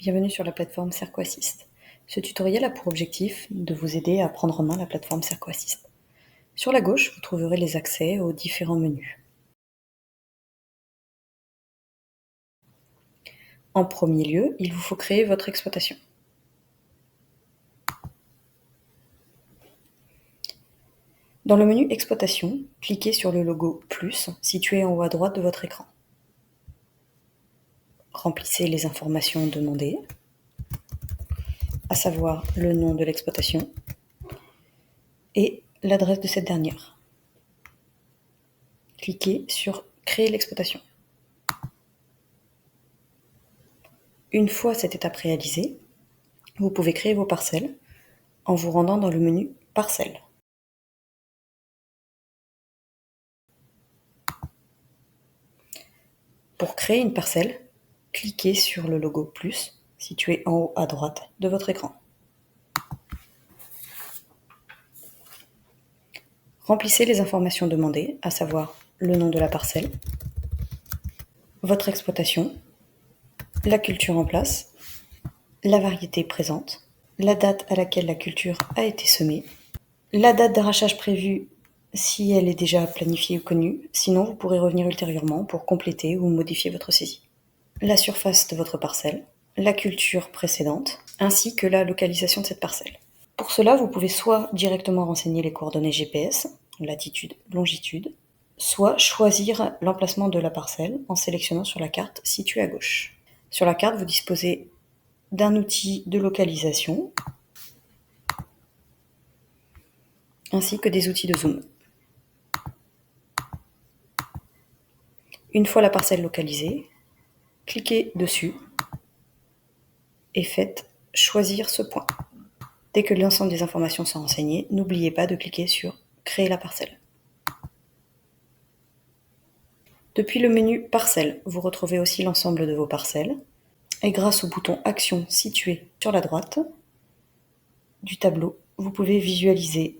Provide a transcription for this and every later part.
bienvenue sur la plateforme CercoAssist. Ce tutoriel a pour objectif de vous aider à prendre en main la plateforme CercoAssist. Sur la gauche, vous trouverez les accès aux différents menus. En premier lieu, il vous faut créer votre exploitation. Dans le menu Exploitation, cliquez sur le logo plus situé en haut à droite de votre écran. Remplissez les informations demandées, à savoir le nom de l'exploitation et l'adresse de cette dernière. Cliquez sur Créer l'exploitation. Une fois cette étape réalisée, vous pouvez créer vos parcelles en vous rendant dans le menu Parcelles. Pour créer une parcelle, cliquez sur le logo plus situé en haut à droite de votre écran. Remplissez les informations demandées, à savoir le nom de la parcelle, votre exploitation, la culture en place, la variété présente, la date à laquelle la culture a été semée, la date d'arrachage prévue si elle est déjà planifiée ou connue, sinon vous pourrez revenir ultérieurement pour compléter ou modifier votre saisie. La surface de votre parcelle, la culture précédente, ainsi que la localisation de cette parcelle. Pour cela, vous pouvez soit directement renseigner les coordonnées GPS, latitude, longitude, soit choisir l'emplacement de la parcelle en sélectionnant sur la carte située à gauche. Sur la carte, vous disposez d'un outil de localisation, ainsi que des outils de zoom. Une fois la parcelle localisée, cliquez dessus et faites « Choisir ce point ». Dès que l'ensemble des informations sont renseignées, n'oubliez pas de cliquer sur « Créer la parcelle ». Depuis le menu « Parcelles », vous retrouvez aussi l'ensemble de vos parcelles. Et grâce au bouton « Action » situé sur la droite du tableau, vous pouvez visualiser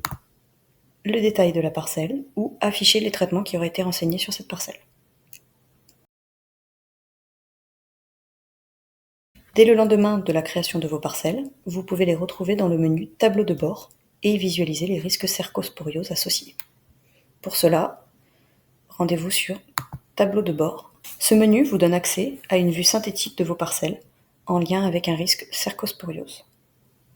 le détail de la parcelle ou afficher les traitements qui auraient été renseignés sur cette parcelle. Dès le lendemain de la création de vos parcelles, vous pouvez les retrouver dans le menu « Tableau de bord » et visualiser les risques cercosporiose associés. Pour cela, rendez-vous sur « Tableau de bord ». Ce menu vous donne accès à une vue synthétique de vos parcelles en lien avec un risque cercosporiose.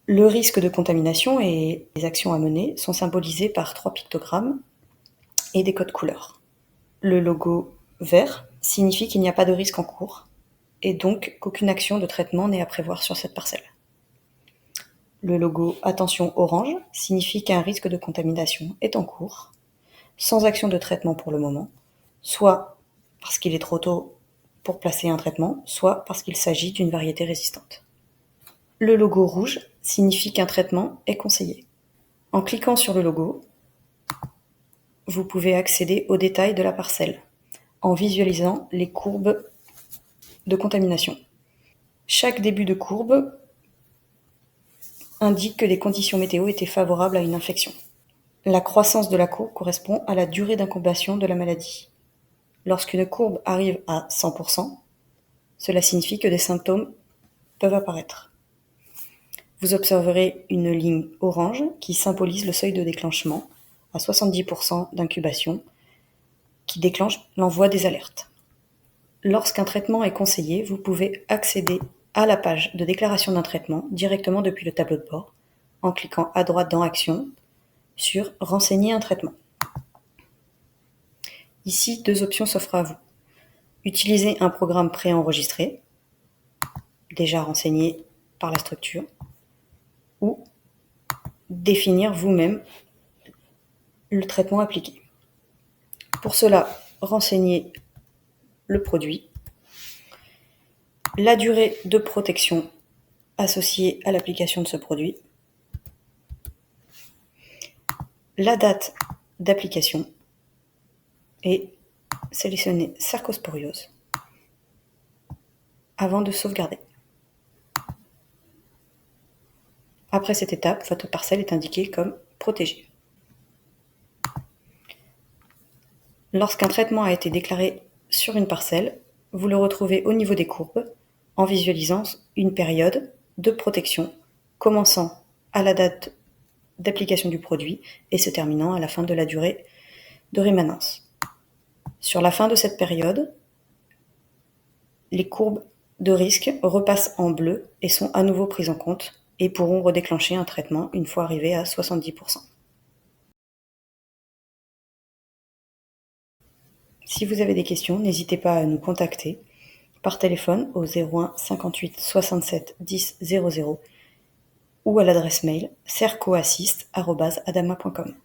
Le risque de contamination et les actions à mener sont symbolisés par 3 pictogrammes et des codes couleurs. Le logo vert signifie qu'il n'y a pas de risque en cours et donc qu'aucune action de traitement n'est à prévoir sur cette parcelle. Le logo Attention orange signifie qu'un risque de contamination est en cours, sans action de traitement pour le moment, soit parce qu'il est trop tôt pour placer un traitement, soit parce qu'il s'agit d'une variété résistante. Le logo rouge signifie qu'un traitement est conseillé. En cliquant sur le logo, vous pouvez accéder aux détails de la parcelle en visualisant les courbes de contamination. Chaque début de courbe indique que les conditions météo étaient favorables à une infection. La croissance de la courbe correspond à la durée d'incubation de la maladie. Lorsqu'une courbe arrive à 100%, cela signifie que des symptômes peuvent apparaître. Vous observerez une ligne orange qui symbolise le seuil de déclenchement à 70% d'incubation qui déclenche l'envoi des alertes. Lorsqu'un traitement est conseillé, vous pouvez accéder à la page de déclaration d'un traitement directement depuis le tableau de bord en cliquant à droite dans Action sur Renseigner un traitement. Ici, 2 options s'offrent à vous. Utiliser un programme préenregistré, déjà renseigné par la structure, ou définir vous-même le traitement appliqué. Pour cela, renseignez le produit, la durée de protection associée à l'application de ce produit, la date d'application et sélectionnez cercosporiose avant de sauvegarder. Après cette étape, votre parcelle est indiquée comme protégée. Lorsqu'un traitement a été déclaré sur une parcelle, vous le retrouvez au niveau des courbes en visualisant une période de protection commençant à la date d'application du produit et se terminant à la fin de la durée de rémanence. Sur la fin de cette période, les courbes de risque repassent en bleu et sont à nouveau prises en compte et pourront redéclencher un traitement une fois arrivé à 70%. Si vous avez des questions, n'hésitez pas à nous contacter par téléphone au 01 58 67 10 00 ou à l'adresse mail cercoassist@adama.com.